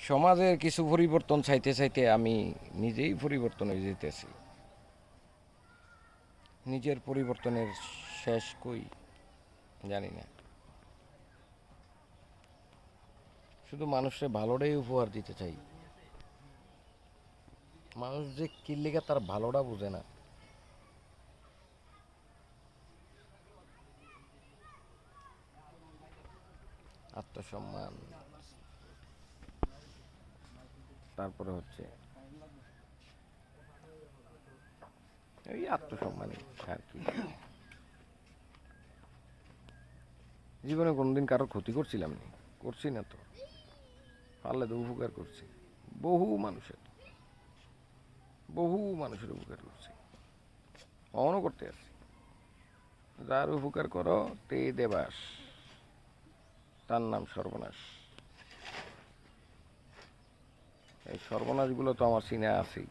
সমাজের কিছু পরিবর্তন চাইতে চাইতে আমি নিজেই পরিবর্তন হয়ে যেতেছি। নিজের পরিবর্তনের শেষ কই জানি না। শুধু মানুষের ভালোটাই উপহার দিতে চাই। মানুষ যে কি লেগে তার ভালোটা বুঝে না। আত্মসম্মান, তারপরে হচ্ছে এই আত্মসম্মানই আর কি। জীবনে কোনোদিন কারোর ক্ষতি করছিলাম না, করছি না তো। পারলে তো উপকার করছি বহু মানুষের, বহু মানুষের উপকার করছি, অনও করতে আসছি। যার উপকার করো তে দেবাস, তার নাম সর্বনাশ। এই সর্বনাশগুলো তো আমার সিনে আছেই।